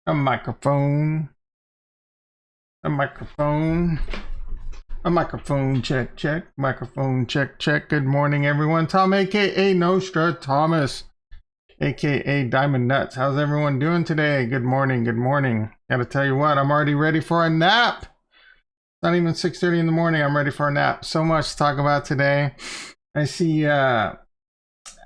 A microphone. A microphone. A microphone check, check. Microphone check, check. Good morning, everyone. Tom, aka Nostradamus, aka Diamond Nuts. How's everyone doing today? Good morning, good morning. Gotta tell you what, I'm already ready for a nap. It's not even 6:30 in the morning. I'm ready for a nap. So much to talk about today. I see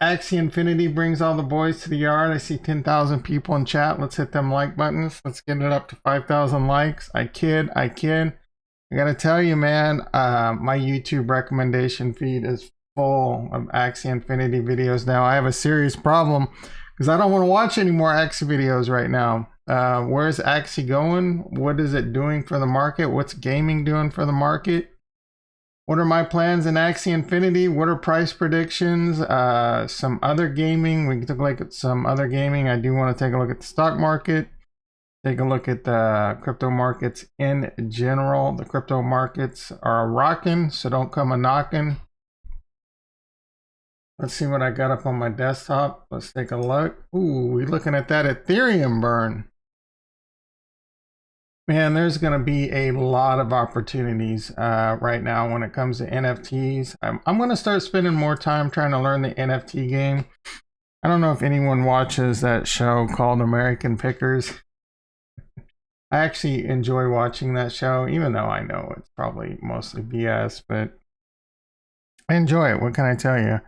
Axie Infinity brings all the boys to the yard. I see 10,000 people in chat. Let's hit them like buttons. Let's get it up to 5,000 likes. I kid. I gotta tell you, man, my YouTube recommendation feed is full of Axie Infinity videos now. I have a serious problem because I don't want to watch any more Axie videos right now. Where's Axie going? What is it doing for the market? What's gaming doing for the market? What are my plans in Axie Infinity? What are price predictions? Some other gaming. We can take a look at some other gaming. I do want to take a look at the stock market. Take a look at the crypto markets in general. The crypto markets are rocking, so don't come a knocking. Let's see what I got up on my desktop. Let's take a look. Ooh, we're looking at that Ethereum burn. Man, there's going to be a lot of opportunities right now when it comes to NFTs. I'm going to start spending more time trying to learn the NFT game. I don't know if anyone watches that show called American Pickers. I actually enjoy watching that show, even though I know it's probably mostly BS, but I enjoy it. What can I tell you?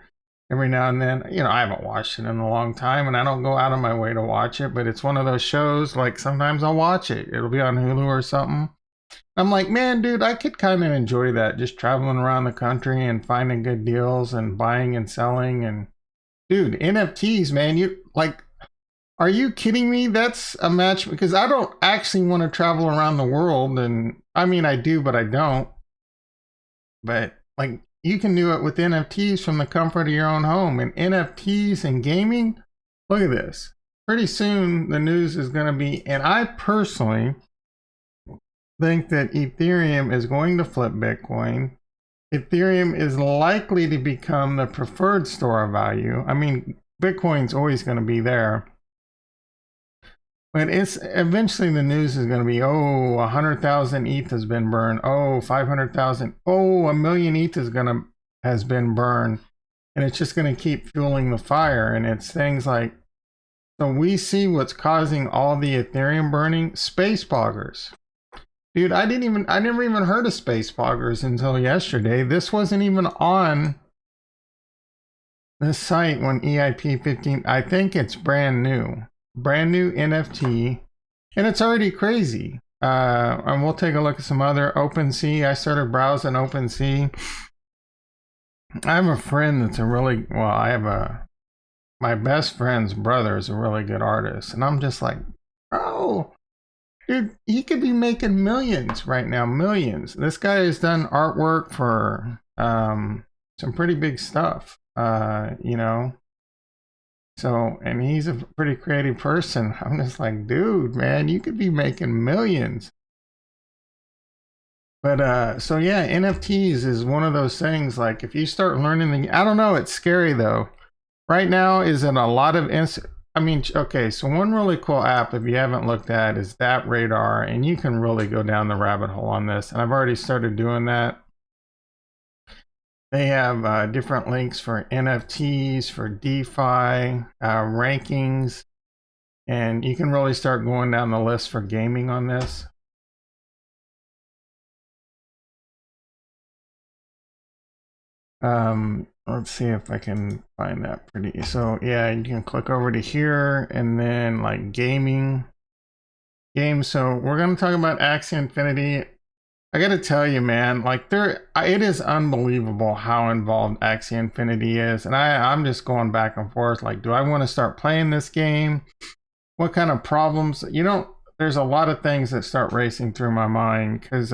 Every now and then, you know, I haven't watched it in a long time and I don't go out of my way to watch it, but it's one of those shows, like sometimes I'll watch it. It'll be on Hulu or something. I'm like, man, dude, I could kind of enjoy that, just traveling around the country and finding good deals and buying and selling. And dude, NFTs, man, you like, are you kidding me? That's a match because I don't actually want to travel around the world. And I mean, I do, but I don't. But like, you can do it with NFTs from the comfort of your own home. And NFTs and gaming, look at this. Pretty soon the news is going to be, and I personally think that Ethereum is going to flip Bitcoin. Ethereum is likely to become the preferred store of value. I mean, Bitcoin's always going to be there. But it's eventually the news is going to be, oh, 100,000 ETH has been burned. Oh, 500,000. Oh, 1 million ETH has been burned. And it's just going to keep fueling the fire. And it's things like, so we see what's causing all the Ethereum burning. Space poggers. Dude, I never even heard of space poggers until yesterday. This wasn't even on this site when EIP 15, I think it's brand new NFT, and it's already crazy. And we'll take a look at some other OpenSea. I started browsing OpenSea. I have a friend that's my best friend's brother is a really good artist, and I'm just like, bro, dude, he could be making millions right now, millions. This guy has done artwork for some pretty big stuff, you know. So, and he's a pretty creative person. I'm just like, dude, man, you could be making millions. But, so yeah, NFTs is one of those things, like if you start learning I don't know, it's scary though. Right now is in a lot of, okay, so one really cool app, if you haven't looked at, is that Radar, and you can really go down the rabbit hole on this. And I've already started doing that. They have different links for NFTs, for DeFi, rankings, and you can really start going down the list for gaming on this. Let's see if I can find that pretty. So yeah, you can click over to here and then like gaming. Games. So we're going to talk about Axie Infinity. I gotta tell you, man, like it is unbelievable how involved Axie Infinity is. And I'm just going back and forth. Like, do I want to start playing this game? What kind of problems? You know, there's a lot of things that start racing through my mind because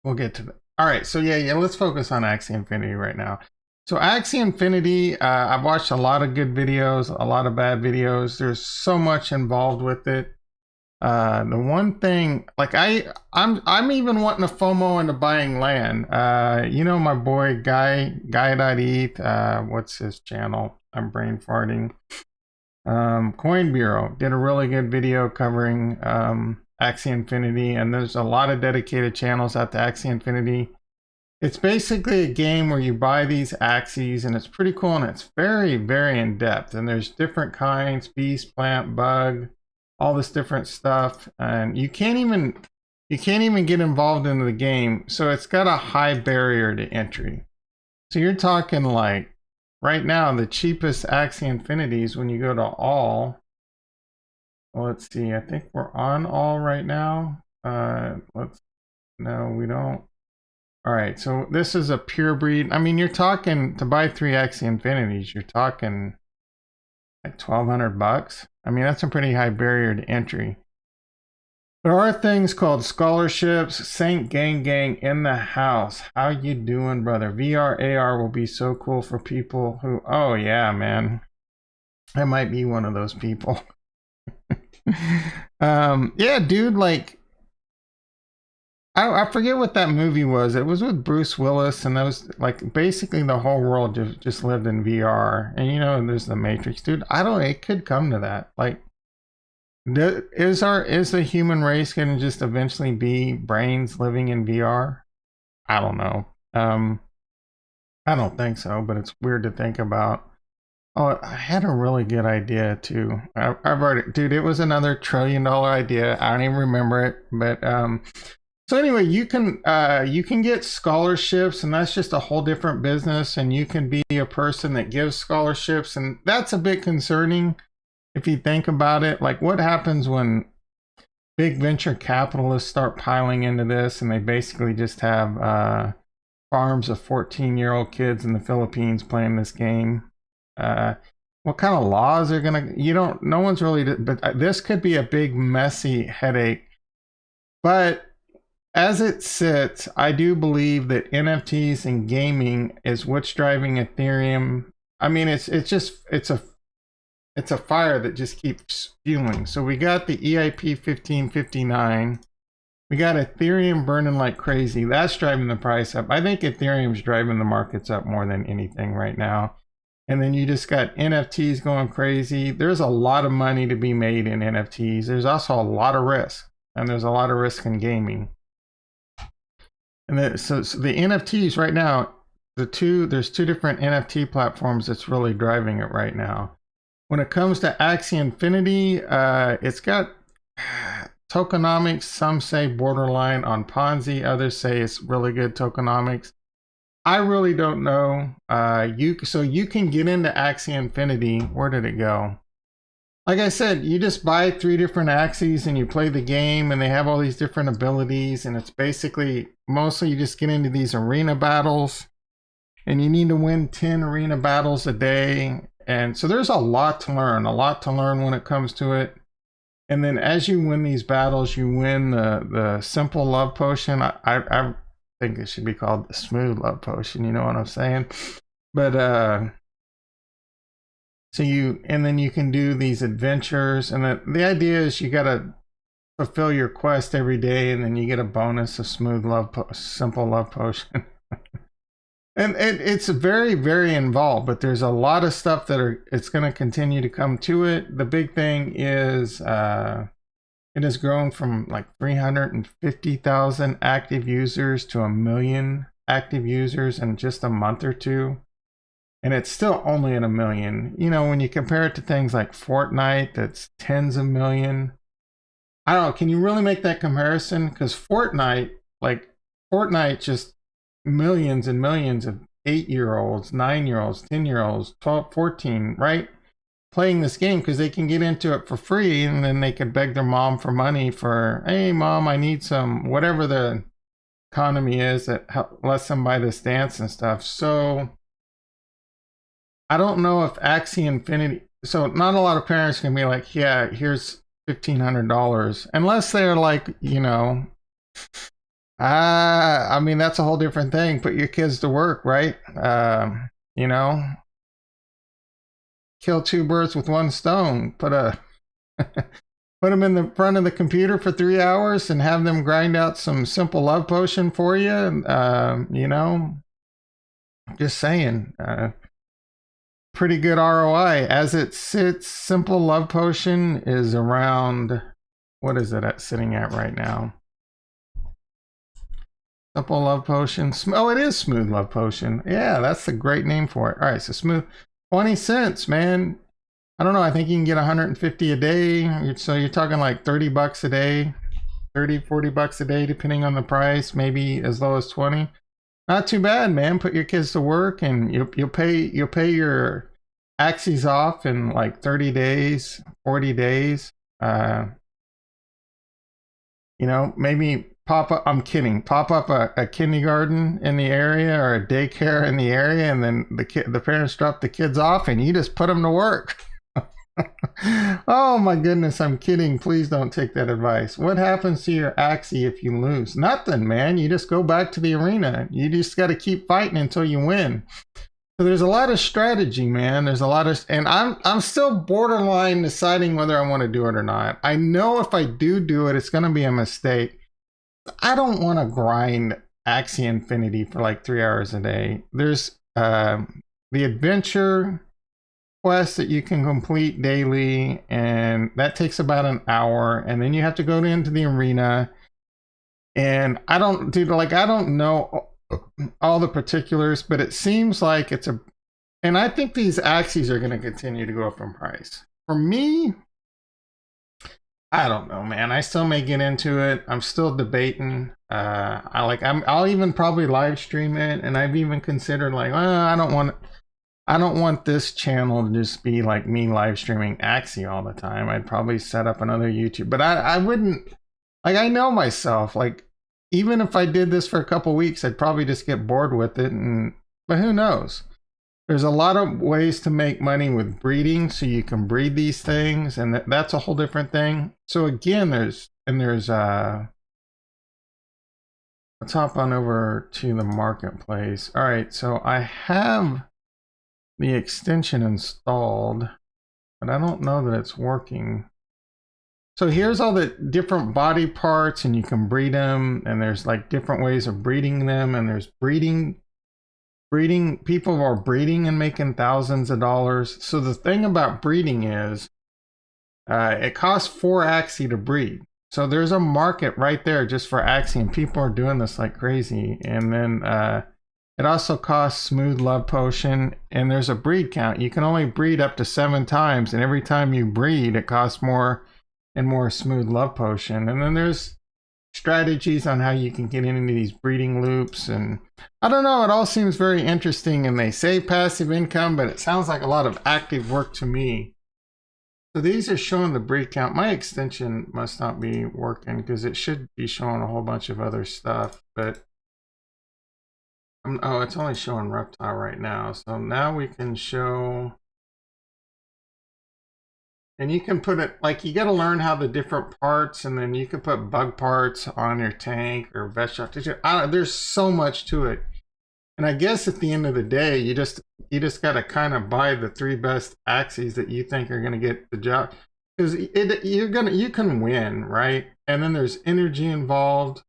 we'll get to that. All right, so yeah, let's focus on Axie Infinity right now. So Axie Infinity, I've watched a lot of good videos, a lot of bad videos. There's so much involved with it. The one thing, like I'm even wanting to FOMO into buying land. You know, my boy Guy.ETH, what's his channel? I'm brain farting. Coin Bureau did a really good video covering Axie Infinity, and there's a lot of dedicated channels out to Axie Infinity. It's basically a game where you buy these Axies, and it's pretty cool, and it's very, very in depth. And there's different kinds: beast, plant, bug, all this different stuff, and you can't even get involved in the game. So it's got a high barrier to entry. So you're talking like right now the cheapest Axie Infinities when you go to all. Well, let's see. I think we're on all right now. No, we don't. All right, so this is a pure breed. I mean, you're talking to buy 3 Axie Infinities, you're talking like $1,200. I mean, that's a pretty high barrier to entry. There are things called scholarships. Saint Gang Gang in the house. How you doing, brother? VR AR will be so cool for people who, oh yeah, man. I might be one of those people. Yeah, dude, like, I forget what that movie was. It was with Bruce Willis, and that was like basically the whole world just lived in VR. And you know, there's the Matrix, dude. It could come to that. Like, is the human race going to just eventually be brains living in VR? I don't know. I don't think so, but it's weird to think about. Oh, I had a really good idea too. I've already, dude. It was another $1 trillion idea. I don't even remember it, but so anyway, you can get scholarships, and that's just a whole different business. And you can be a person that gives scholarships, and that's a bit concerning if you think about it. Like, what happens when big venture capitalists start piling into this, and they basically just have farms of 14-year-old kids in the Philippines playing this game? What kind of laws are gonna? No one's really. But this could be a big, messy headache. But as it sits, I do believe that NFTs and gaming is what's driving Ethereum. I mean, it's a fire that just keeps fueling. So we got the EIP 1559. We got Ethereum burning like crazy. That's driving the price up. I think Ethereum's driving the markets up more than anything right now. And then you just got NFTs going crazy. There's a lot of money to be made in NFTs. There's also a lot of risk, and there's a lot of risk in gaming. And so the NFTs right now, there's 2 different NFT platforms that's really driving it right now. When it comes to Axie Infinity, it's got tokenomics. Some say borderline on Ponzi. Others say it's really good tokenomics. I really don't know. So you can get into Axie Infinity. Where did it go? Like I said, you just buy 3 different Axies and you play the game, and they have all these different abilities, and it's basically mostly you just get into these arena battles, and you need to win 10 arena battles a day. And so there's a lot to learn when it comes to it. And then as you win these battles, you win the simple love potion. I think it should be called the smooth love potion, you know what I'm saying? But then you can do these adventures, and the idea is you gotta fulfill your quest every day, and then you get a bonus, simple love potion. And it's very, very involved, but there's a lot of stuff it's going to continue to come to it. The big thing is it has grown from like 350,000 active users to 1 million active users in just a month or two. And it's still only at 1 million. You know, when you compare it to things like Fortnite, that's tens of million. I don't know. Can you really make that comparison? Because Fortnite just millions and millions of 8-year-olds, 9-year-olds, 10-year-olds, 12, 14, right? Playing this game because they can get into it for free, and then they could beg their mom for money for, hey, mom, I need some, whatever the economy is that lets them buy this dance and stuff. So I don't know if Axie Infinity, so not a lot of parents can be like, yeah, here's $1,500, unless they're like, you know, I mean, that's a whole different thing. Put your kids to work, right? You know, kill 2 birds with 1 stone. Put them in the front of the computer for 3 hours and have them grind out some simple love potion for you. You know, just saying. pretty good ROI. As it sits, Simple Love Potion is around, what is it at sitting at right now? Simple Love Potion. Oh, it is Smooth Love Potion. Yeah, that's a great name for it. All right, so Smooth, 20 cents, man. I don't know. I think you can get 150 a day. So you're talking like 30 bucks a day, 30, 40 bucks a day, depending on the price, maybe as low as 20. Not too bad, man. Put your kids to work and you'll pay your Axies off in like 30 days, 40 days. You know, maybe pop up, I'm kidding, pop up a kindergarten in the area or a daycare in the area, and then the parents drop the kids off and you just put them to work. Oh my goodness, I'm kidding. Please don't take that advice. What happens to your Axie if you lose? Nothing, man. You just go back to the arena. You just got to keep fighting until you win. So there's a lot of strategy, man. There's a lot of, and I'm still borderline deciding whether I want to do it or not. I know if I do it, it's going to be a mistake. I don't want to grind Axie Infinity for like 3 hours a day. There's the adventure quest that you can complete daily, and that takes about an hour, and then you have to go into the arena. And I don't know all the particulars, but it seems like it's a, and I think these Axies are going to continue to go up in price. For me, I don't know, man. I still may get into it. I'm still debating. I'll even probably live stream it, and I've even considered like, I don't want this channel to just be like me live streaming Axie all the time. I'd probably set up another YouTube, but I wouldn't, like, I know myself, like, even if I did this for a couple weeks, I'd probably just get bored with it. But who knows? There's a lot of ways to make money with breeding, so you can breed these things, and that's a whole different thing. So again, let's hop on over to the marketplace. All right, so I have the extension installed, but I don't know that it's working. So here's all the different body parts, and you can breed them, and there's like different ways of breeding them, and there's breeding, people are breeding and making thousands of dollars. So the thing about breeding is it costs 4 Axie to breed. So there's a market right there just for Axie, and people are doing this like crazy. And then it also costs Smooth Love Potion, and there's a breed count. You can only breed up to 7 times, and every time you breed, it costs more and more Smooth Love Potion. And then there's strategies on how you can get into these breeding loops, and I don't know, it all seems very interesting, and they say passive income, but it sounds like a lot of active work to me. So these are showing the breed count. My extension must not be working because it should be showing a whole bunch of other stuff, but oh, it's only showing reptile right now. So now we can show, and you can put it, like, you got to learn how the different parts, and then you can put bug parts on your tank or vegetable. There's so much to it. And I guess at the end of the day, you just got to kind of buy the 3 best Axies that you think are going to get the job, because you can win, right? And then there's energy involved,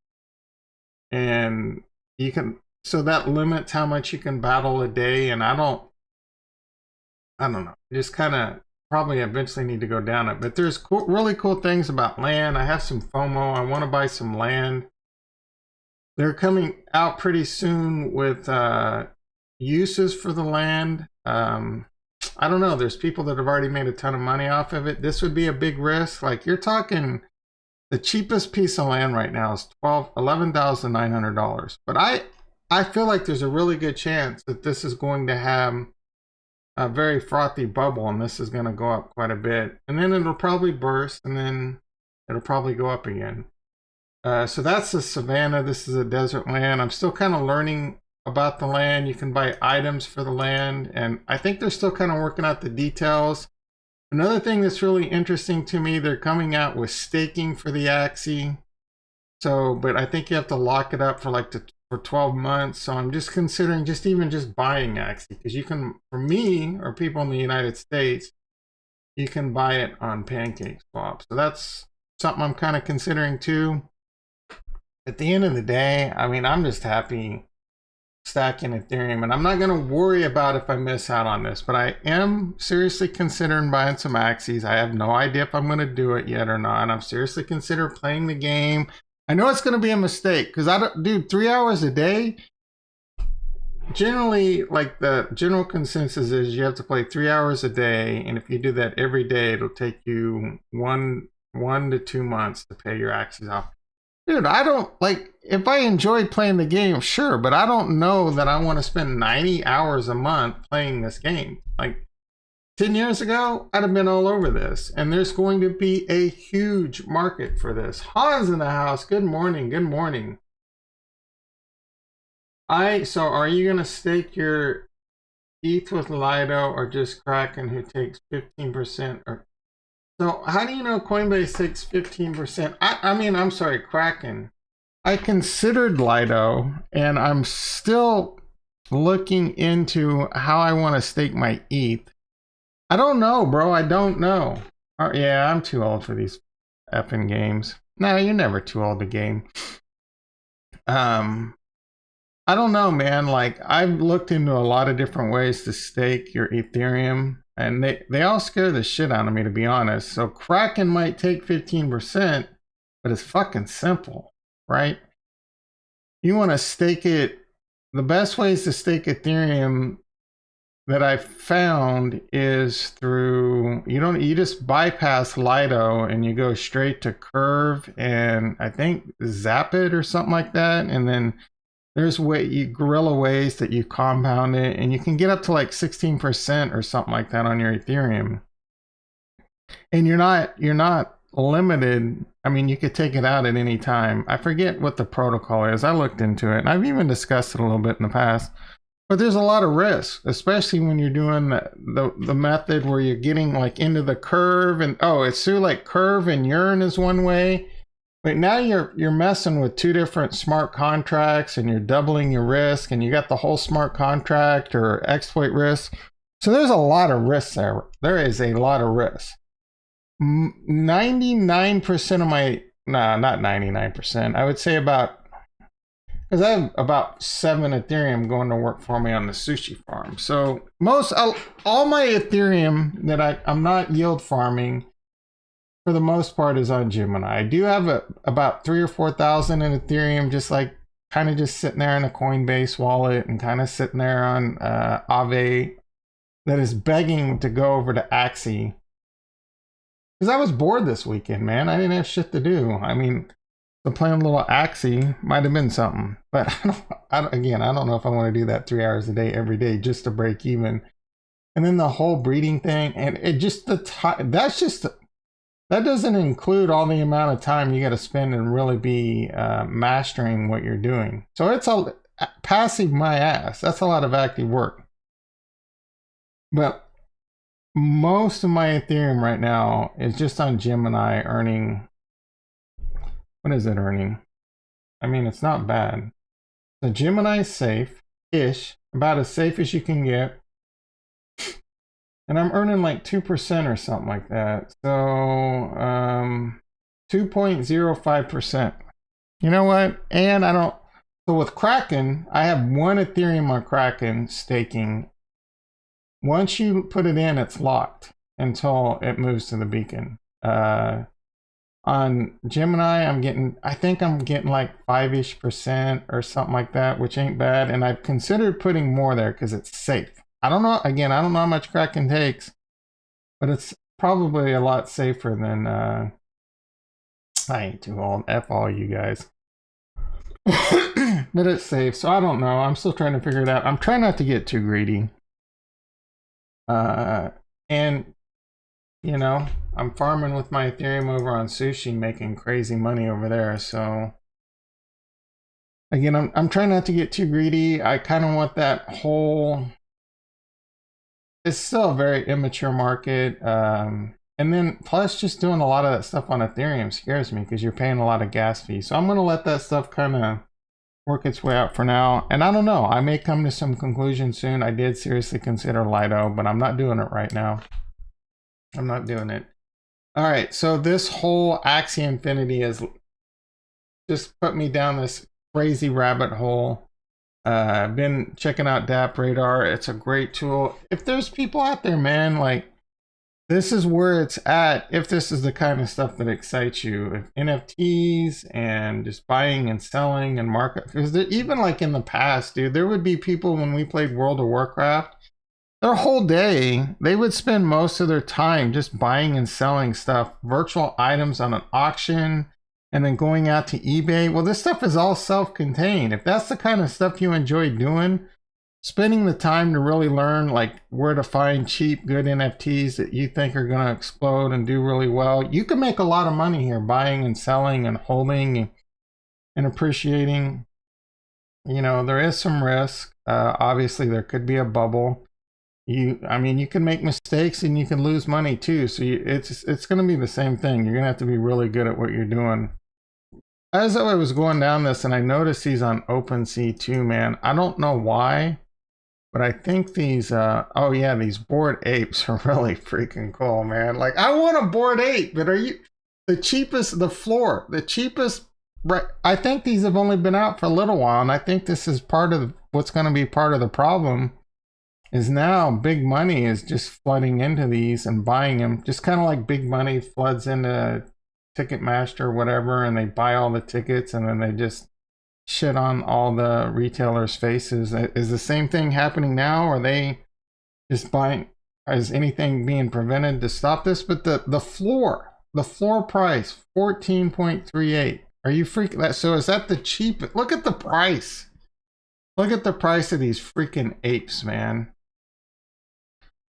and you can, so that limits how much you can battle a day. And I don't know, just kind of probably eventually need to go down it. But there's really cool things about land. I have some FOMO. I want to buy some land. They're coming out pretty soon with uses for the land. I don't know. There's people that have already made a ton of money off of it. This would be a big risk. Like, you're talking, the cheapest piece of land right now is $11,900. But I feel like there's a really good chance that this is going to have a very frothy bubble, and this is going to go up quite a bit, and then it'll probably burst, and then it'll probably go up again. So that's the savannah. This is a desert land. I'm still kind of learning about the land. You can buy items for the land, and I think they're still kind of working out the details. Another thing that's really interesting to me, they're coming out with staking for the Axie. So, but I think you have to lock it up for like for 12 months. So I'm just considering just buying Axie, because you can, for me or people in the United States, you can buy it on PancakeSwap. So that's something I'm kind of considering too. At the end of the day, I mean, I'm just happy stacking Ethereum, and I'm not going to worry about if I miss out on this, but I am seriously considering buying some Axies. I have no idea if I'm going to do it yet or not. I'm seriously considering playing the game. I know it's going to be a mistake because I don't, dude, 3 hours a day. Generally, like the general consensus is you have to play 3 hours a day, and if you do that every day, it'll take you one to 2 months to pay your Axies off. Dude, I don't, like, if I enjoy playing the game, sure, but I don't know that I want to spend 90 hours a month playing this game. Like, 10 years ago, I'd have been all over this, and there's going to be a huge market for this. Hans in the house, good morning, good morning. So are you going to stake your ETH with Lido or just Kraken who takes 15%? So how do you know Coinbase takes 15%? I mean, I'm sorry, Kraken. I considered Lido, and I'm still looking into how I want to stake my ETH. I don't know, bro. I don't know. Yeah, I'm too old for these effing games. No, you're never too old to game. I don't know, man. Like, I've looked into a lot of different ways to stake your Ethereum, and they all scare the shit out of me, to be honest. So Kraken might take 15%, but it's fucking simple, right? You want to stake it. The best ways to stake Ethereum that I've found is through, you just bypass Lido and you go straight to Curve and I think Zap it or something like that, and then there's guerrilla ways that you compound it, and you can get up to like 16% or something like that on your Ethereum. And you're not limited. I mean, you could take it out at any time. I forget what the protocol is. I looked into it, and I've even discussed it a little bit in the past. But there's a lot of risk, especially when you're doing the method where you're getting like into the Curve, and it's through like Curve and Yearn is one way. But now you're messing with two different smart contracts, and you're doubling your risk, and you got the whole smart contract or exploit risk. So there's a lot of risk there. There is a lot of risk. 99% of my, not 99%. I would say because I have about 7 Ethereum going to work for me on the sushi farm. So all my Ethereum that I'm not yield farming, for the most part, is on Gemini. I do have about 3,000 or 4,000 in Ethereum, just like kind of just sitting there in a Coinbase wallet and kind of sitting there on Aave, that is begging to go over to Axie. Because I was bored this weekend, man. I didn't have shit to do. I mean, so playing a little Axie might have been something. But I don't know if I want to do that 3 hours a day every day just to break even. And then the whole breeding thing, and it just that doesn't include all the amount of time you got to spend and really be mastering what you're doing. So it's a passive my ass. That's a lot of active work. But most of my Ethereum right now is just on Gemini earning. What is it earning? I mean, it's not bad. So Gemini is safe-ish, about as safe as you can get. And I'm earning like 2% or something like that. So 2.05%. You know what? And so with Kraken, I have 1 Ethereum on Kraken staking. Once you put it in, it's locked until it moves to the beacon. On Gemini, I think I'm getting like 5-ish% or something like that, which ain't bad. And I've considered putting more there because it's safe. I don't know how much Kraken takes, but it's probably a lot safer than, I ain't too old, F all you guys. But it's safe, so I don't know. I'm still trying to figure it out. I'm trying not to get too greedy. And, I'm farming with my Ethereum over on Sushi, making crazy money over there, so... Again, I'm trying not to get too greedy. I kind of want that whole... It's still a very immature market. And then plus just doing a lot of that stuff on Ethereum scares me because you're paying a lot of gas fees. So I'm going to let that stuff kind of work its way out for now. And I don't know. I may come to some conclusion soon. I did seriously consider Lido, but I'm not doing it right now. I'm not doing it. All right. So this whole Axie Infinity has just put me down this crazy rabbit hole. I've been checking out DApp Radar. It's a great tool. If there's people out there, man, like this is where it's at. If this is the kind of stuff that excites you, if NFTs and just buying and selling and market, because even like in the past, dude, there would be people when we played World of Warcraft, their whole day, they would spend most of their time just buying and selling stuff, virtual items on an auction, and then going out to eBay. Well, this stuff is all self-contained. If that's the kind of stuff you enjoy doing, spending the time to really learn like where to find cheap, good NFTs that you think are going to explode and do really well, you can make a lot of money here buying and selling and holding and appreciating. You know, there is some risk. Obviously, there could be a bubble. I mean, you can make mistakes and you can lose money too. So it's going to be the same thing. You're going to have to be really good at what you're doing. As I was going down this, and I noticed these on OpenSea too, man. I don't know why, but I think these, oh yeah, these Bored Apes are really freaking cool, man. Like, I want a Bored Ape, but are you the cheapest, the cheapest, right? I think these have only been out for a little while, and I think this is part of what's going to be part of the problem. Is now big money is just flooding into these and buying them, just kind of like big money floods into Ticketmaster or whatever, and they buy all the tickets and then they just shit on all the retailers' faces. Is the same thing happening now? Are they just buying? Is anything being prevented to stop this? But the floor price, 14.38. Are you freaking? So is that the cheapest? Look at the price. Look at the price of these freaking apes, man.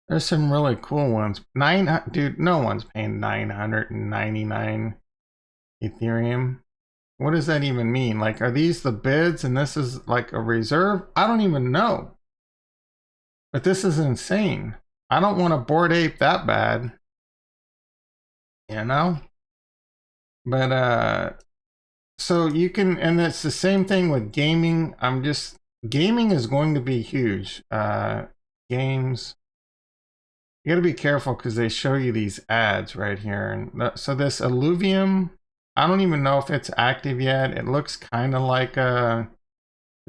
There's some really cool ones. Dude, no one's paying 999 Ethereum. What does that even mean? Like, are these the bids and this is like a reserve? I don't even know. But this is insane. I don't want a Bored Ape that bad. You know? But, so you can, and it's the same thing with gaming. Gaming is going to be huge. Games. You got to be careful because they show you these ads right here. And so this Illuvium, I don't even know if it's active yet. It looks kind of like to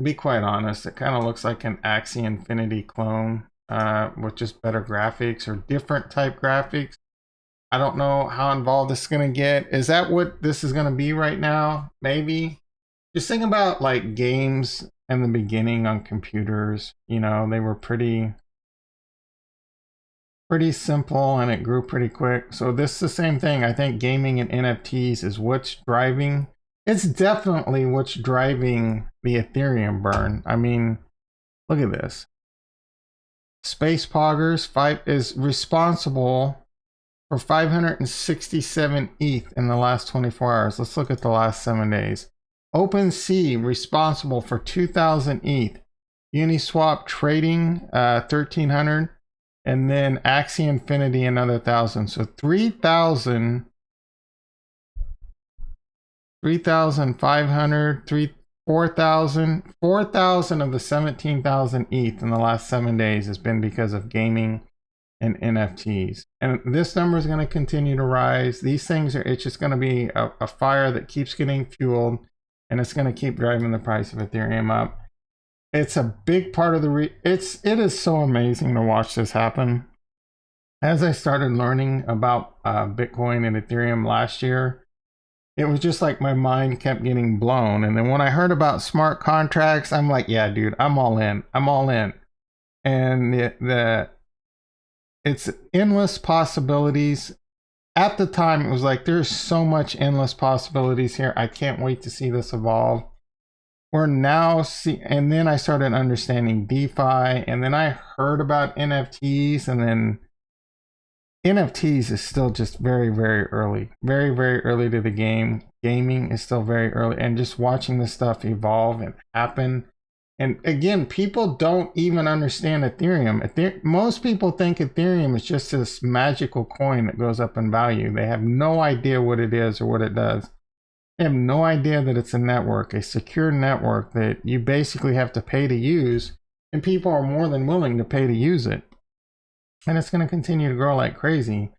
be quite honest, it kind of looks like an Axie Infinity clone with just better graphics or different type graphics. I don't know how involved this is going to get. Is that what this is going to be right now? Maybe. Just think about like games in the beginning on computers. You know, they were pretty simple and it grew pretty quick. So this is the same thing. I think gaming and NFTs is what's driving. It's definitely what's driving the Ethereum burn. I mean, look at this. Space Poggers is responsible for 567 ETH in the last 24 hours. Let's look at the last 7 days. OpenSea responsible for 2,000 ETH. Uniswap trading 1,300. And then Axie Infinity another 1,000. So 3,000, 3,500, 4,000 of the 17,000 ETH in the last 7 days has been because of gaming and NFTs. And this number is going to continue to rise. These things it's just going to be a fire that keeps getting fueled, and it's going to keep driving the price of Ethereum up. It's a big part of it is so amazing to watch this happen. As I started learning about Bitcoin and Ethereum last year, it was just like my mind kept getting blown. And then when I heard about smart contracts, I'm like, yeah, dude, I'm all in. I'm all in. And it's endless possibilities. At the time, it was like, there's so much endless possibilities here. I can't wait to see this evolve. We're now and then I started understanding DeFi, and then I heard about NFTs, and then NFTs is still just very, very early, very, very early to the game. Gaming is still very early, and just watching this stuff evolve and happen. And again, people don't even understand Ethereum. Most people think Ethereum is just this magical coin that goes up in value. They have no idea what it is or what it does. They have no idea that it's a network, a secure network that you basically have to pay to use, and people are more than willing to pay to use it. And it's going to continue to grow like crazy.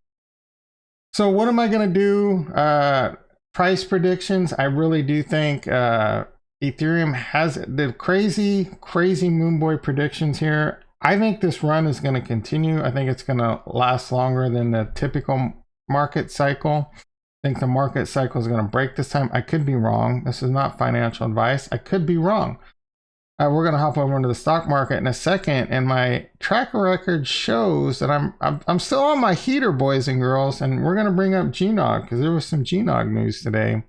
So what am I going to do? Price predictions. I really do think Ethereum has the crazy moon boy predictions here. I think this run is going to continue. I think it's going to last longer than the typical market cycle. I think the market cycle is going to break this time. I could be wrong. This is not financial advice. I could be wrong. We're going to hop over into the stock market in a second, and my tracker record shows that I'm still on my heater, boys and girls, and we're going to bring up GNOG because there was some GNOG news today.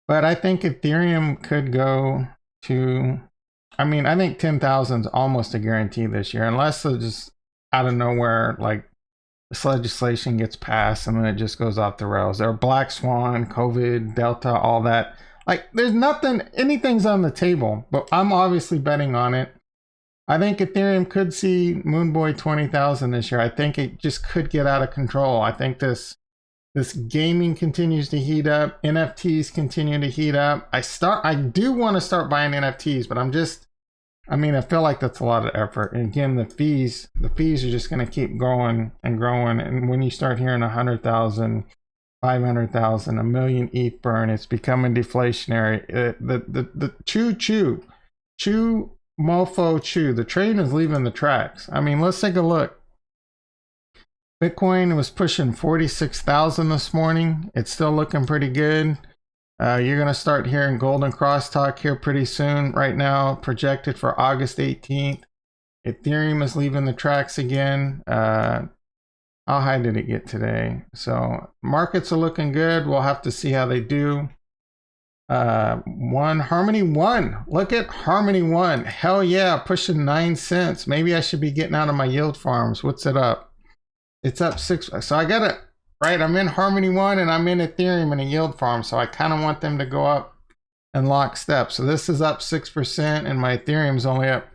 But I think Ethereum could go to, I mean, I think 10,000 is almost a guarantee this year, unless it's just out of nowhere, like this legislation gets passed and then it just goes off the rails. There are Black Swan, COVID, Delta, all that. Like, there's nothing, anything's on the table, but I'm obviously betting on it. I think Ethereum could see Moonboy 20,000 this year. I think it just could get out of control. I think this gaming continues to heat up. NFTs continue to heat up. I do want to start buying NFTs, but I feel like that's a lot of effort. And again, the fees are just going to keep growing and growing. And when you start hearing 100,000, 500,000, a million ETH burn, it's becoming deflationary. The chew mofo chew. The train is leaving the tracks. I mean, let's take a look. Bitcoin was pushing 46,000 this morning. It's still looking pretty good. You're going to start hearing Golden Cross talk here pretty soon. Right now, projected for August 18th. Ethereum is leaving the tracks again. How high did it get today? So markets are looking good. We'll have to see how they do. Harmony One. Look at Harmony One. Hell yeah, pushing 9 cents. Maybe I should be getting out of my yield farms. What's it up? It's up 6. So I got it right. I'm in Harmony One and I'm in Ethereum in a yield farm. So I kind of want them to go up in lockstep. So this is up 6% and my Ethereum's only up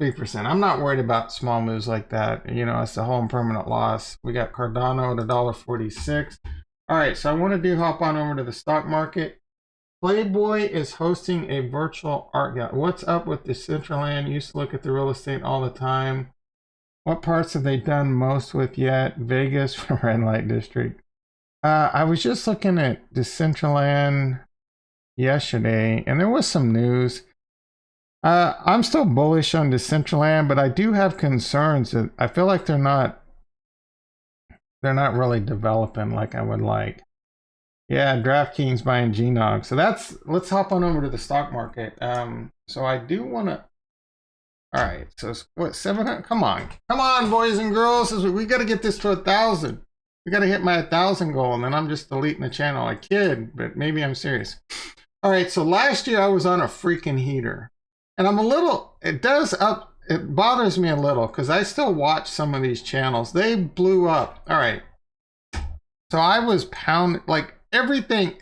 3%. I'm not worried about small moves like that. You know, it's the whole permanent loss. We got Cardano at $1.46. All right. So I want to hop on over to the stock market. Playboy is hosting a virtual art gallery. What's up with Decentraland? Used to look at the real estate all the time. What parts have they done most with yet? Vegas from Red Light District. I was just looking at Decentraland yesterday, and there was some news. I'm still bullish on Decentraland, but I do have concerns that I feel like they're not really developing like I would like. Yeah, DraftKings buying GNOG. So let's hop on over to the stock market. So I do want to. All right, so what, 700? Come on, boys and girls. We got to get this to 1,000. We got to hit my 1,000 goal, and then I'm just deleting the channel. I kid, but maybe I'm serious. All right, so last year I was on a freaking heater, and it bothers me a little because I still watch some of these channels. They blew up. All right, so I was pounding like everything,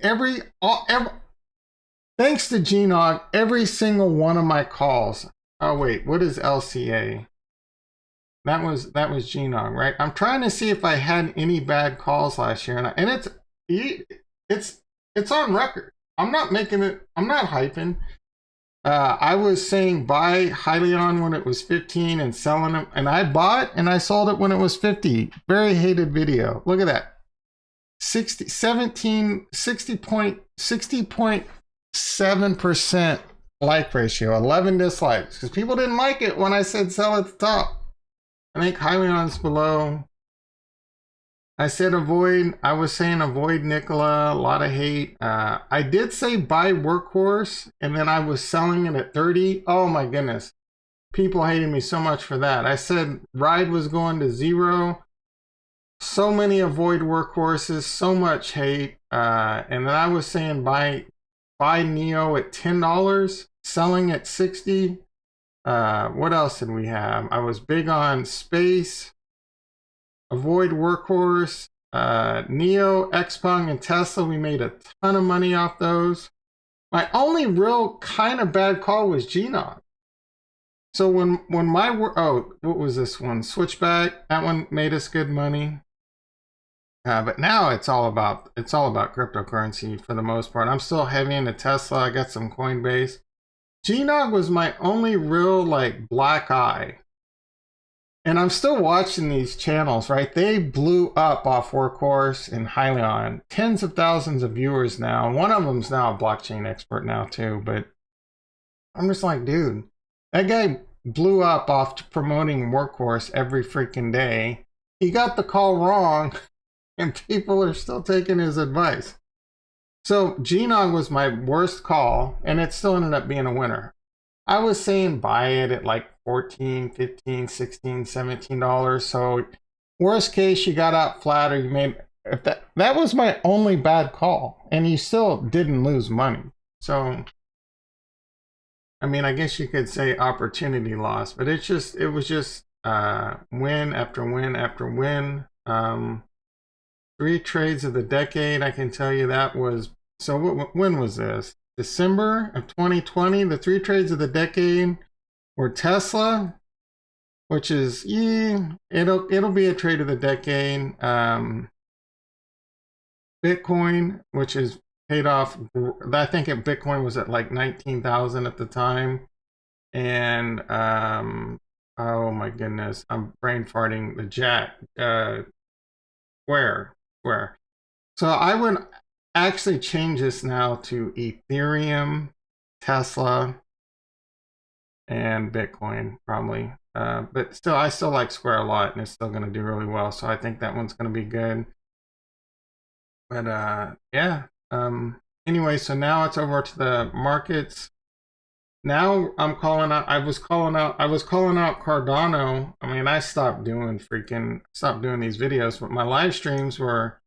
thanks to GNOG, every single one of my calls. Oh wait, what is LCA? That was GNOG, right? I'm trying to see if I had any bad calls last year, and it's on record. I'm not making it. I'm not hyping. I was saying buy Hyliion when it was 15 and selling them, and I bought and I sold it when it was 50. Very hated video. Look at that. 60.7% like ratio, 11 dislikes because people didn't like it when I said sell at the top. I think Hyliion's below. I said avoid. I was saying avoid Nikola. A lot of hate. I did say buy Workhorse, and then I was selling it at 30. Oh my goodness, people hated me so much for that. I said Ride was going to 0. So many avoid Workhorses. So much hate. And then I was saying buy Neo at $10, selling at 60. What else did we have? I was big on Space, avoid Workhorse, Neo, Xpeng, and Tesla. We made a ton of money off those. My only real kind of bad call was GNOG. So when what was this one? Switchback. That one made us good money. But now it's all about cryptocurrency for the most part. I'm still heavy into Tesla. I got some Coinbase. GNOG was my only real like black eye. And I'm still watching these channels, right? They blew up off Workhorse and Hyliion. Tens of thousands of viewers now. One of them's now a blockchain expert now too. But I'm just like, dude, that guy blew up off promoting Workhorse every freaking day. He got the call wrong and people are still taking his advice. So GNOG was my worst call and it still ended up being a winner. I was saying buy it at like 14, 15, 16, 17 dollars. So worst case, you got out flat or you made, if that was my only bad call and you still didn't lose money. So I mean, I guess you could say opportunity loss, but it was just win after win after win. 3 trades of the decade, I can tell you that was, so when was this? December of 2020. The 3 trades of the decade were Tesla, which is, it'll be a trade of the decade. Bitcoin, which is paid off. I think Bitcoin was at like 19,000 at the time. And oh my goodness, I'm brain farting. The Square. So I would actually change this now to Ethereum, Tesla, and Bitcoin probably. But still, I still like Square a lot and it's still going to do really well. So I think that one's going to be good. But yeah. Anyway, so now it's over to the markets. Now I'm calling out, I was calling out Cardano. I mean, I stopped doing these videos, but my live streams were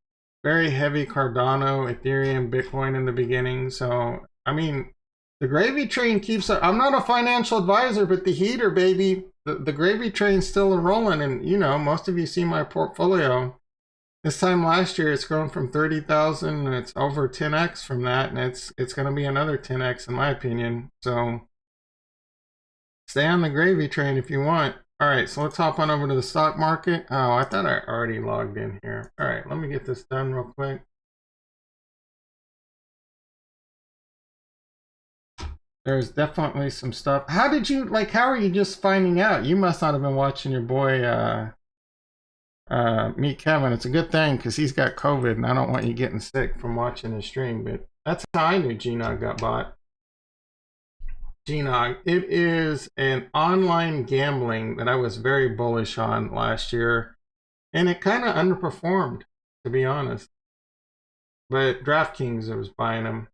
very heavy Cardano, Ethereum, Bitcoin in the beginning. So, I mean, the gravy train keeps, I'm not a financial advisor, but the heater, baby, the gravy train's still rolling. And, you know, most of you see my portfolio. This time last year, it's grown from 30,000 and it's over 10x from that. And it's going to be another 10x in my opinion. So stay on the gravy train if you want. All right, so let's hop on over to the stock market. Oh, I thought I already logged in here. All right, let me get this done real quick. There's definitely some stuff. How are you just finding out? You must not have been watching your boy, Meet Kevin. It's a good thing because he's got COVID and I don't want you getting sick from watching his stream, but that's how I knew GNOG got bought. GNOG, it is an online gambling that I was very bullish on last year, and it kind of underperformed, to be honest. But DraftKings was buying them,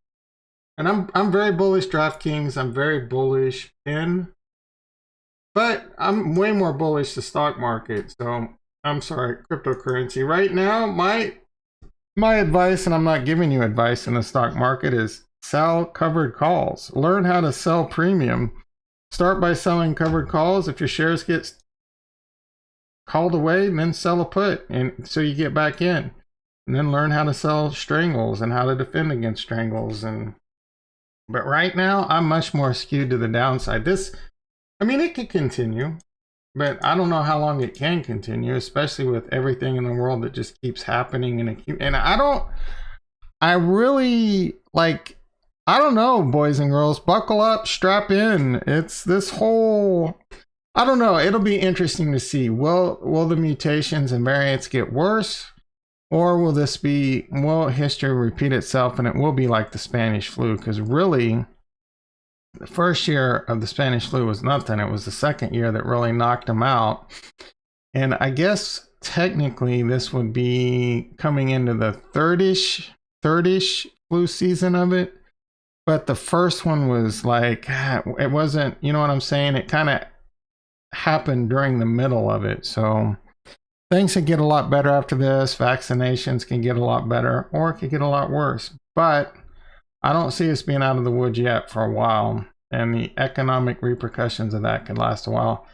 and I'm very bullish DraftKings. I'm very bullish in, but I'm way more bullish the stock market. So I'm sorry, cryptocurrency. Right now, my advice, and I'm not giving you advice in the stock market, is sell covered calls. Learn how to sell premium. Start by selling covered calls. If your shares get called away, then sell a put, and so you get back in. And then learn how to sell strangles and how to defend against strangles. But right now, I'm much more skewed to the downside. I mean, it could continue, but I don't know how long it can continue, especially with everything in the world that just keeps happening. And I don't know, boys and girls, buckle up, strap in. It's this whole, I don't know. It'll be interesting to see. Will the mutations and variants get worse? Or will history repeat itself and it will be like the Spanish flu? Because really, the first year of the Spanish flu was nothing. It was the second year that really knocked them out. And I guess technically this would be coming into the third-ish flu season of it. But the first one was like, it wasn't, you know what I'm saying? It kind of happened during the middle of it. So things can get a lot better after this. Vaccinations can get a lot better, or it could get a lot worse. But I don't see us being out of the woods yet for a while. And the economic repercussions of that could last a while.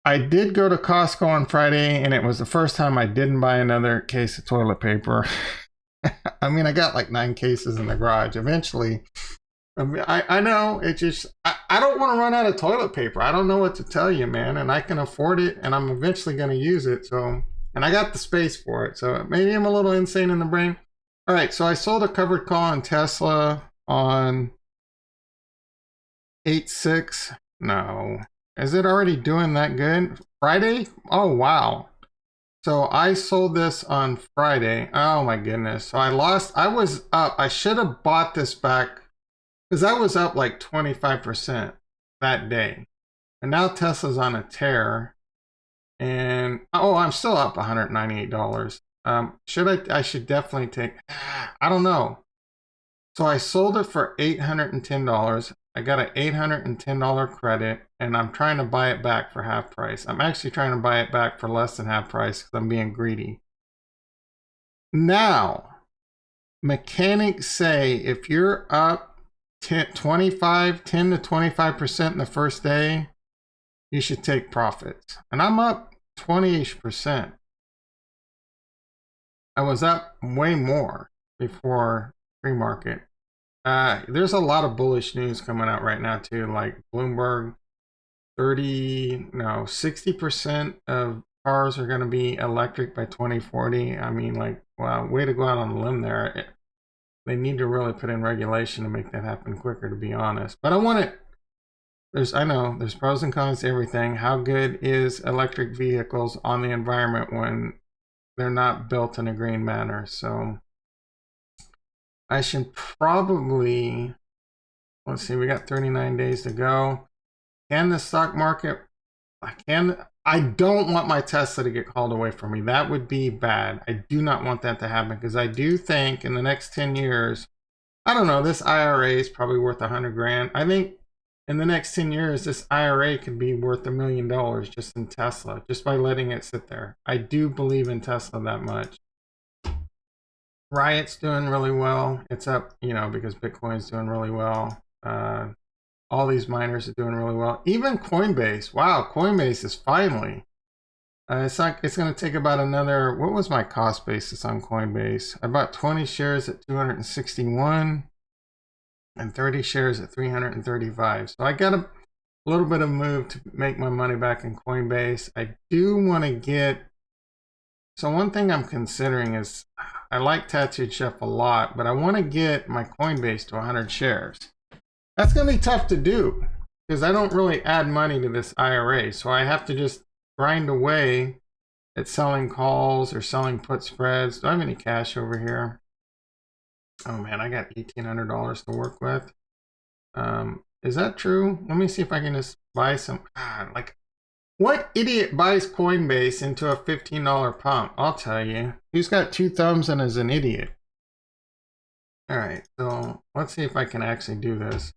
I did go to Costco on Friday, and it was the first time I didn't buy another case of toilet paper. I mean, I got like 9 cases in the garage. Eventually, I know, it just, I don't want to run out of toilet paper. I don't know what to tell you, man. And I can afford it, and I'm eventually going to use it. So, and I got the space for it. So maybe I'm a little insane in the brain. All right, so I sold a covered call on Tesla on 8.6. No, Is it already doing that good? Friday? Oh, wow. So I sold this on Friday. Oh my goodness. So I was up. I should have bought this back because I was up like 25% that day. And now Tesla's on a tear. And oh, I'm still up $198. I should definitely take, I don't know. So I sold it for $810. I got an $810 credit, and I'm trying to buy it back for half price. I'm actually trying to buy it back for less than half price because I'm being greedy. Now, mechanics say if you're up 10 to 25% in the first day, you should take profits. And I'm up 20-ish%. I was up way more before pre-market. There's a lot of bullish news coming out right now too, like Bloomberg 60% of cars are going to be electric by 2040. I mean, like, wow, way to go out on a limb there. They need to really put in regulation to make that happen quicker, to be honest. But I want it. I know there's pros and cons to everything. How good is electric vehicles on the environment when they're not built in a green manner? So I should probably, let's see, we got 39 days to go. Can the stock market, I don't want my Tesla to get called away from me. That would be bad. I do not want that to happen because I do think in the next 10 years, I don't know, this IRA is probably worth 100 grand. I think in the next 10 years, this IRA could be worth $1 million just in Tesla, just by letting it sit there. I do believe in Tesla that much. Riot's doing really well. It's up, because Bitcoin's doing really well. All these miners are doing really well. Even Coinbase. Wow, Coinbase is finally. It's going to take about another, what was my cost basis on Coinbase? I bought 20 shares at 261 and 30 shares at 335. So I got a little bit of move to make my money back in Coinbase. I do want to get, so one thing I'm considering is, I like Tattooed Chef a lot, but I want to get my Coinbase to 100 shares. That's going to be tough to do because I don't really add money to this IRA. So I have to just grind away at selling calls or selling put spreads. Do I have any cash over here? Oh man, I got $1,800 to work with. Is that true? Let me see if I can just buy some. What idiot buys Coinbase into a $15 pump? I'll tell you. Who's got two thumbs and is an idiot? All right, so let's see if I can actually do this.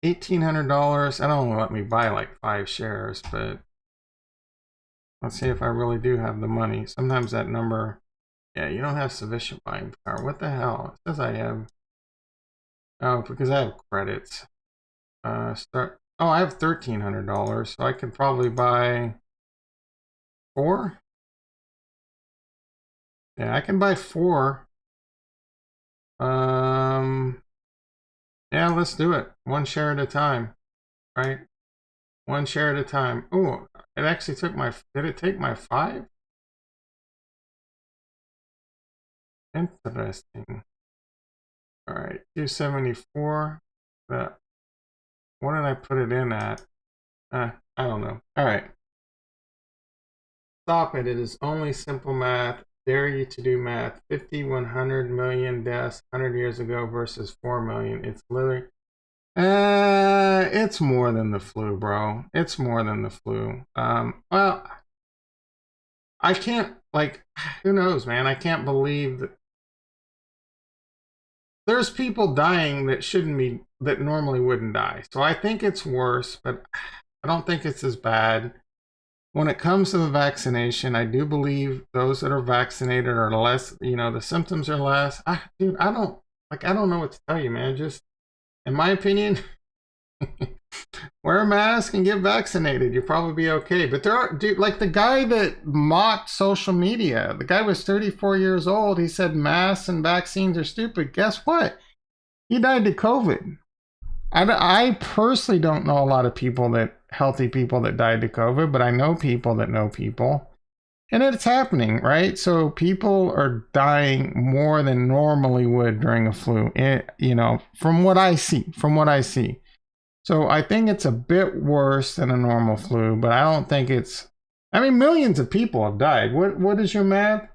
$1,800. I don't want to let me buy like 5 shares, but let's see if I really do have the money. Sometimes that number, yeah, you don't have sufficient buying power. What the hell? It says I have. Oh, because I have credits. I have $1,300, so I could probably buy 4. Yeah, I can buy 4. Yeah, let's do it. 1 share at a time, right? 1 share at a time. Oh, it actually took did it take my 5? Interesting. All right, 274. What did I put it in at? I don't know. All right. Stop it. It is only simple math. Dare you to do math. 100 million deaths 100 years ago versus 4 million. It's literally, it's more than the flu, bro. It's more than the flu. Well, I can't, who knows, man? I can't believe that there's people dying that normally wouldn't die. So I think it's worse, but I don't think it's as bad. When it comes to the vaccination, I do believe those that are vaccinated are less, the symptoms are less. Dude, I don't know what to tell you, man. Just, in my opinion, wear a mask and get vaccinated. You'll probably be okay. But like the guy that mocked social media, the guy was 34 years old. He said masks and vaccines are stupid. Guess what? He died to COVID. I personally don't know a lot of healthy people that died to COVID, but I know people that know people. And it's happening, right? So people are dying more than normally would during a flu, from what I see. So I think it's a bit worse than a normal flu, but I don't think it's, I mean, millions of people have died. What is your math?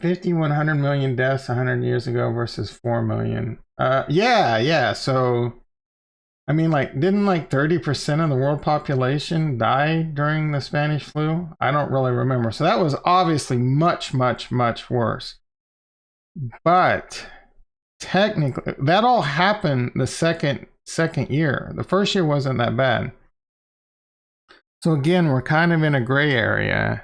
100 million deaths 100 years ago versus 4 million. Yeah. So, I mean, like, didn't like 30% of the world population die during the Spanish flu? I don't really remember. So that was obviously much, much, much worse. But technically, that all happened the second year. The first year wasn't that bad. So again, we're kind of in a gray area.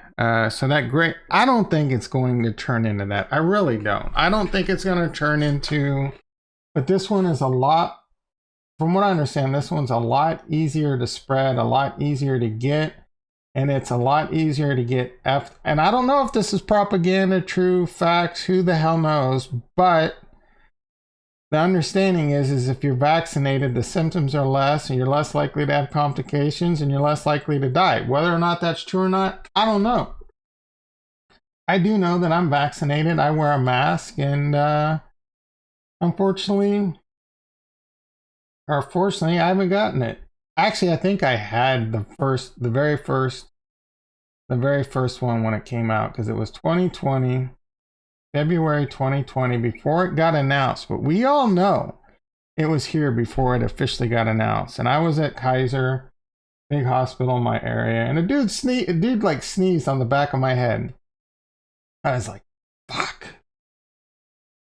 So that gray, I don't think it's going to turn into that. I really don't. I don't think it's going to turn into, but this one is a lot, from what I understand, this one's a lot easier to spread, a lot easier to get, and it's a lot easier to get and I don't know if this is propaganda, true facts, who the hell knows, but the understanding is if you're vaccinated, the symptoms are less and you're less likely to have complications and you're less likely to die. Whether or not that's true or not, I don't know. I do know that I'm vaccinated. I wear a mask, and unfortunately, or fortunately, I haven't gotten it. Actually, I think I had the very first one when it came out, because it was 2020. February 2020, before it got announced, but we all know it was here before it officially got announced. And I was at Kaiser, big hospital in my area, and a dude sneezed on the back of my head. I was like, fuck.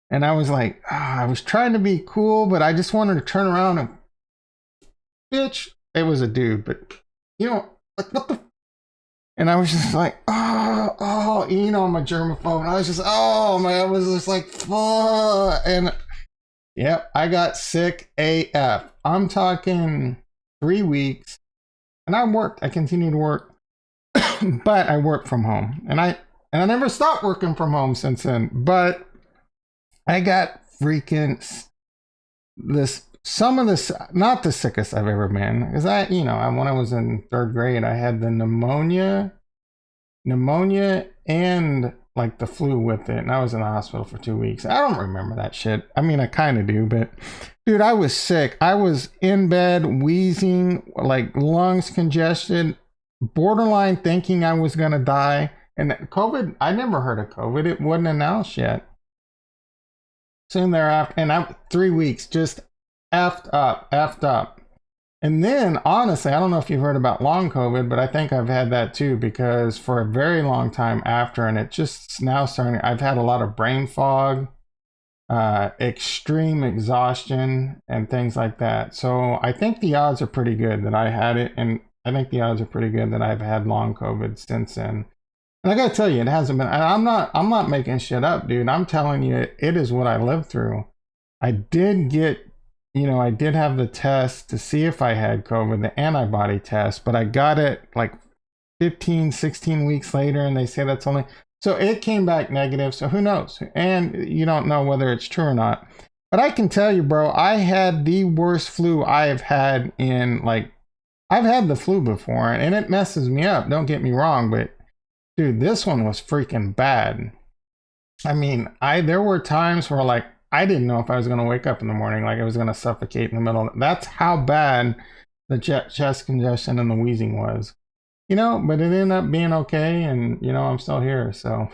And I was like, I was trying to be cool, but I just wanted to turn around and, bitch, it was a dude, but like, what the. And I was just like, oh, my germaphobe. I was just, I was just like, fuck. And yep, I got sick AF. I'm talking 3 weeks. And I continued to work, but I worked from home. And I never stopped working from home since then. But I got freaking some of this, not the sickest I've ever been, because when I was in 3rd grade, I had the pneumonia and like the flu with it, and I was in the hospital for 2 weeks. I don't remember that shit. I mean, I kind of do, but dude, I was sick. I was in bed, wheezing, like lungs congested, borderline thinking I was gonna die. And COVID, I never heard of COVID. It wasn't announced yet. Soon thereafter, and I'm 3 weeks just effed up. And then, honestly, I don't know if you've heard about long COVID, but I think I've had that too, because for a very long time after, and it just now starting, I've had a lot of brain fog, extreme exhaustion, and things like that. So I think the odds are pretty good that I had it, and I think the odds are pretty good that I've had long COVID since then. And I gotta tell you, it hasn't been, and I'm not making shit up, dude. I'm telling you, it is what I lived through. I did get, I did have the test to see if I had COVID, the antibody test, but I got it like 15, 16 weeks later, and they say that's only, so it came back negative. So who knows? And you don't know whether it's true or not. But I can tell you, bro, I had the worst flu I have had in, like, I've had the flu before, and it messes me up. Don't get me wrong, but dude, this one was freaking bad. I mean, there were times where, like, I didn't know if I was going to wake up in the morning, like I was going to suffocate in the middle. That's how bad the chest congestion and the wheezing was. But it ended up being okay, and, I'm still here, so.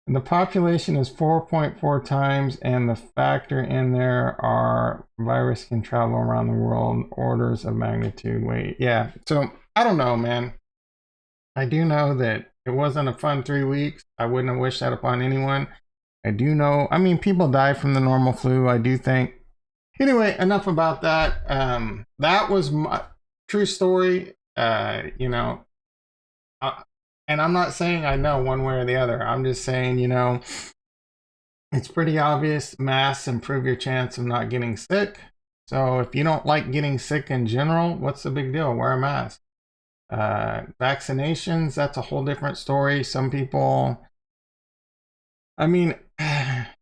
The population is 4.4 times, and the factor in there are virus can travel around the world, orders of magnitude. Wait, yeah. So, I don't know, man. I do know that it wasn't a fun 3 weeks. I wouldn't have wished that upon anyone. I do know, I mean, people die from the normal flu, I do think. Anyway, enough about that. That was my true story, and I'm not saying I know one way or the other. I'm just saying, it's pretty obvious masks improve your chance of not getting sick. So if you don't like getting sick in general, what's the big deal? Wear a mask. Vaccinations, that's a whole different story. Some people, I mean,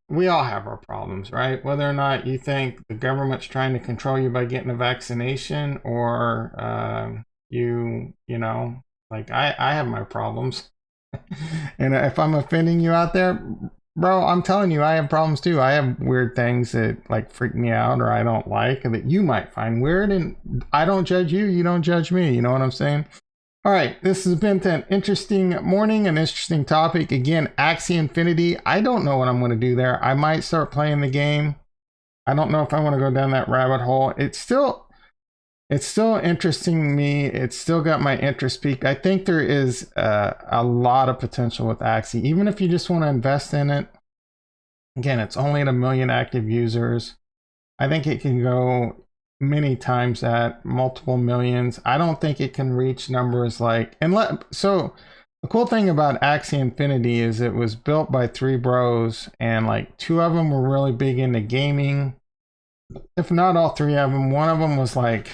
we all have our problems, right? Whether or not you think the government's trying to control you by getting a vaccination, or like I have my problems. And if I'm offending you out there, bro, I'm telling you, I have problems too. I have weird things that like freak me out or I don't like and that you might find weird. And I don't judge you. You don't judge me. You know what I'm saying? All right, this has been an interesting morning, an interesting topic. Again, Axie Infinity. I don't know what I'm going to do there. I might start playing the game. I don't know if I want to go down that rabbit hole. It's still interesting me. It's still got my interest peaked. I think there is a lot of potential with Axie, even if you just want to invest in it. Again, it's only at 1 million active users. I think it can go many times that, multiple millions. I don't think it can reach numbers like, so the cool thing about Axie Infinity is it was built by 3 bros, and like 2 of them were really big into gaming. If not all 3 of them, one of them was like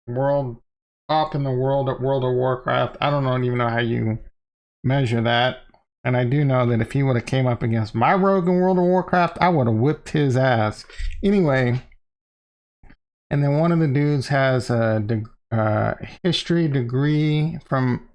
top in the world at World of Warcraft. I don't even know how you measure that. And I do know that if he would have came up against my rogue in World of Warcraft, I would have whipped his ass. Anyway, and then one of the dudes has a history degree from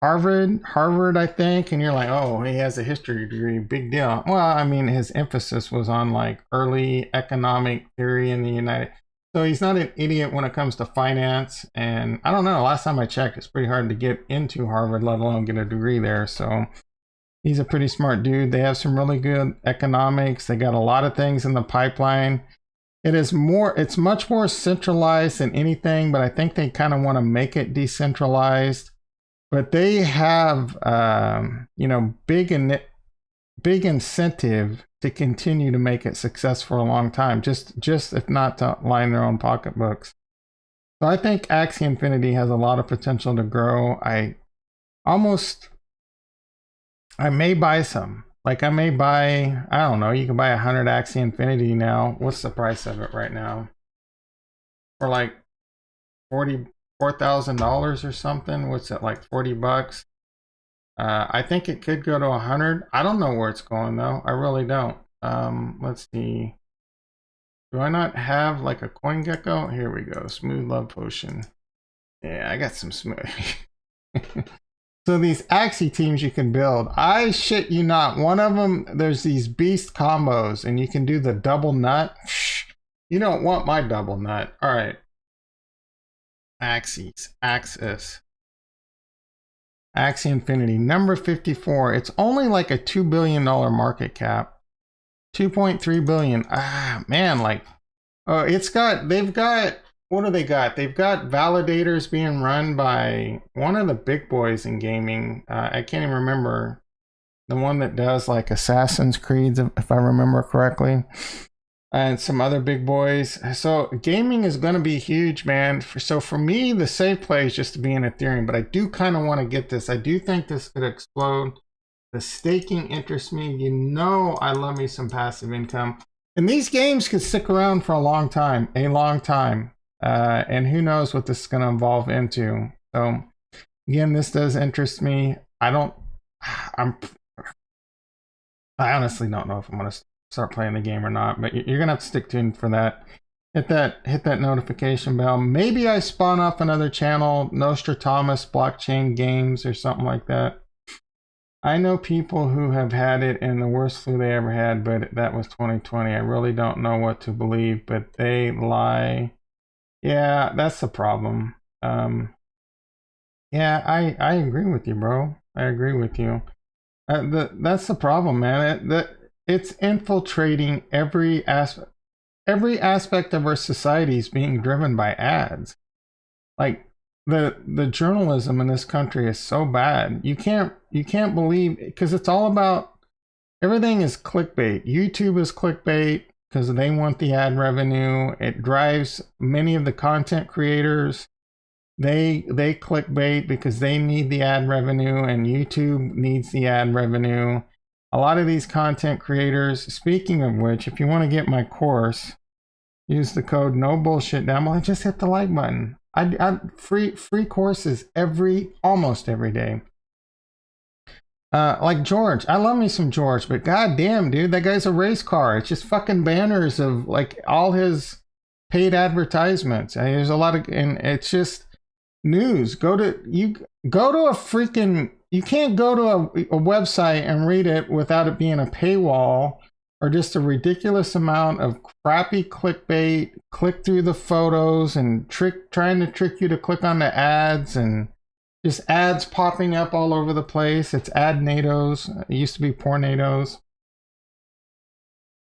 Harvard, I think. And you're like, oh, he has a history degree, big deal. Well, I mean, his emphasis was on like early economic theory in the United. So he's not an idiot when it comes to finance. And I don't know, last time I checked, it's pretty hard to get into Harvard, let alone get a degree there. So he's a pretty smart dude. They have some really good economics. They got a lot of things in the pipeline. It's much more centralized than anything, but I think they kind of want to make it decentralized. But they have, big incentive to continue to make it success for a long time, just if not to line their own pocketbooks. So I think Axie Infinity has a lot of potential to grow. I may buy some. Like I may buy, I don't know, you can buy 100 Axie Infinity now. What's the price of it right now? For like $44,000 or something. What's it, like 40 bucks? I think it could go to 100. I don't know where it's going though. I really don't. Let's see. Do I not have like a coin gecko? Here we go. Smooth love potion. Yeah, I got some smooth. So these Axie teams you can build. I shit you not. One of them, there's these beast combos and you can do the double nut. You don't want my double nut. All right. Axie Infinity, number 54. It's only like a $2 billion market cap. 2.3 billion. Man, like, oh, they've got, what do they got? They've got validators being run by one of the big boys in gaming. I can't even remember, the one that does like Assassin's Creed, if I remember correctly, and some other big boys. So gaming is going to be huge, man. So for me, the safe play is just to be in Ethereum, but I do kind of want to get this. I do think this could explode. The staking interests me. You know, I love me some passive income. And these games could stick around for a long time. And who knows what this is going to evolve into. So again, this does interest me. I honestly don't know if I'm going to start playing the game or not, but you're going to have to stick tuned for that. Hit that notification bell. Maybe I spawn up another channel, Nostradamus Blockchain Games or something like that. I know people who have had it in the worst flu they ever had, but that was 2020. I really don't know what to believe, but they lie. Yeah, that's the problem. Yeah, I agree with you, bro. I agree with you. That's the problem, man. It's infiltrating every aspect. Every aspect of our society is being driven by ads. Like the journalism in this country is so bad. You can't believe, because it's all about, everything is clickbait. YouTube is clickbait because they want the ad revenue. It drives many of the content creators. They clickbait because they need the ad revenue, and YouTube needs the ad revenue. A lot of these content creators, speaking of which, if you want to get my course, use the code no bullshit down below. Just hit the like button. I free courses almost every day. Like George, I love me some George, but goddamn, dude, that guy's a race car. It's just fucking banners of like all his paid advertisements. And there's a lot of, and it's just news. Go to a freaking you can't go to a website and read it without it being a paywall or just a ridiculous amount of crappy clickbait, click through the photos and trying to trick you to click on the ads and just ads popping up all over the place. It's adnados. It used to be pornados.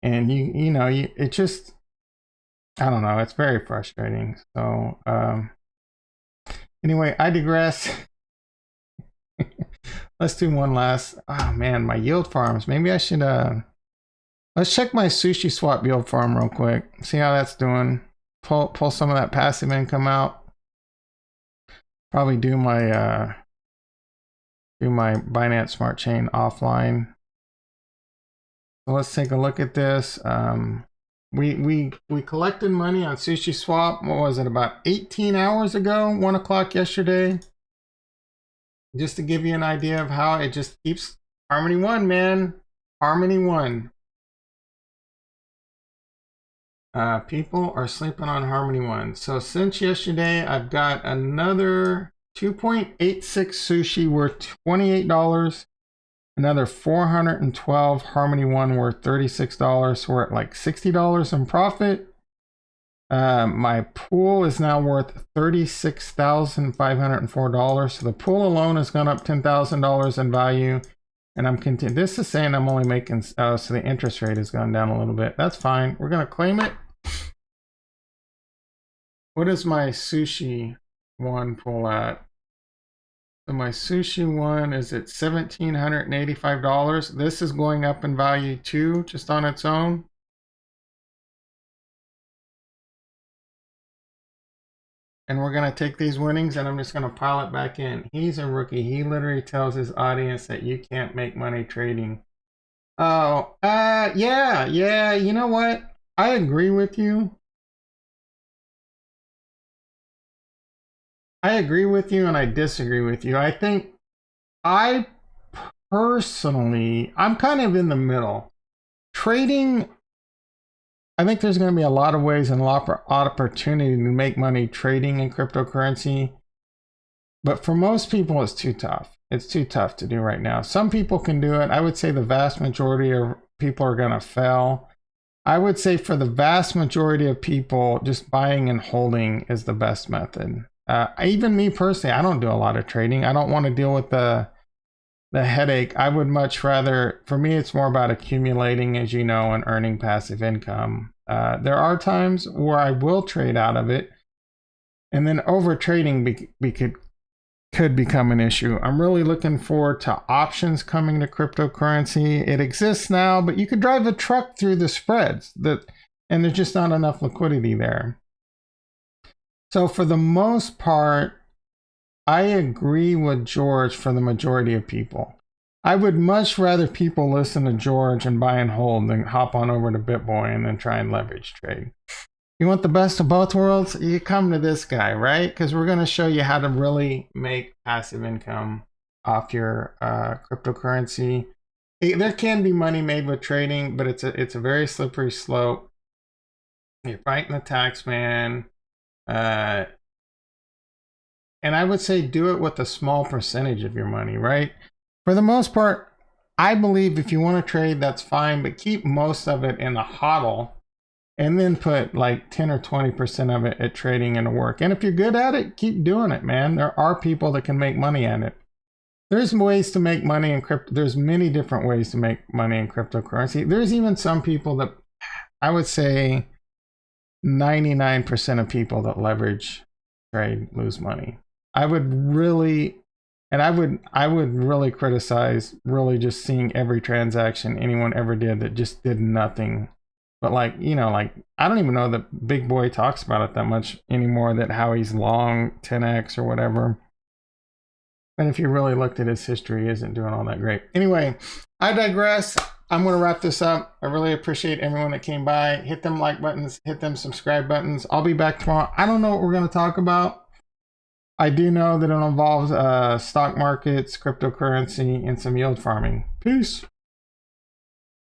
And it just, I don't know. It's very frustrating. So, anyway, I digress. Let's do one last. Oh man, my yield farms. Maybe I should, let's check my sushi swap yield farm real quick. See how that's doing. Pull some of that passive income out. Probably do my Binance Smart Chain offline. So let's take a look at this. We collected money on Sushi Swap. What was it, about 18 hours ago? 1 o'clock yesterday. Just to give you an idea of how it just keeps Harmony 1, man. Harmony 1. People are sleeping on Harmony 1. So since yesterday, I've got another 2.86 sushi worth $28. Another 412 Harmony 1 worth $36. So we're at like $60 in profit. My pool is now worth $36,504. So the pool alone has gone up $10,000 in value. And I'm continuing. This is saying I'm only making, so the interest rate has gone down a little bit. That's fine. We're going to claim it. What is my sushi one pool at? So my sushi one is at $1,785. This is going up in value too, just on its own. And we're going to take these winnings and I'm just going to pile it back in. He's a rookie. He literally tells his audience that you can't make money trading. Oh, yeah. You know what? I agree with you. I agree with you and I disagree with you. I think I'm kind of in the middle. Trading, I think there's going to be a lot of ways and a lot of opportunity to make money trading in cryptocurrency. But for most people, it's too tough. It's too tough to do right now. Some people can do it. I would say the vast majority of people are going to fail. I would say for the vast majority of people, just buying and holding is the best method. Even me personally, I don't do a lot of trading. I don't want to deal with the headache. I would much rather, for me, it's more about accumulating, as you know, and earning passive income. There are times where I will trade out of it, and then over trading could become an issue. I'm really looking forward to options coming to cryptocurrency. It exists now, but you could drive a truck through the spreads, and there's just not enough liquidity there. So for the most part, I agree with George for the majority of people. I would much rather people listen to George and buy and hold than hop on over to BitBoy and then try and leverage trade. You want the best of both worlds? You come to this guy, right? Because we're going to show you how to really make passive income off your cryptocurrency. There can be money made with trading, but it's a very slippery slope. You're fighting the tax man. And I would say do it with a small percentage of your money, right? For the most part, I believe if you want to trade, that's fine, but keep most of it in a hodl and then put like 10 or 20% of it at trading and work. And if you're good at it, keep doing it, man. There are people that can make money at it. There's ways to make money in crypto. There's many different ways to make money in cryptocurrency. There's even some people that I would say 99% of people that leverage trade lose money. I would really criticize really just seeing every transaction anyone ever did that just did nothing. But like, I don't even know that Big Boy talks about it that much anymore, that how he's long 10x or whatever. And if you really looked at his history, he isn't doing all that great. Anyway, I digress. I'm going to wrap this up. I really appreciate everyone that came by. Hit them like buttons, hit them subscribe buttons. I'll be back tomorrow. I don't know what we're going to talk about. I do know that it involves stock markets, cryptocurrency, and some yield farming. Peace.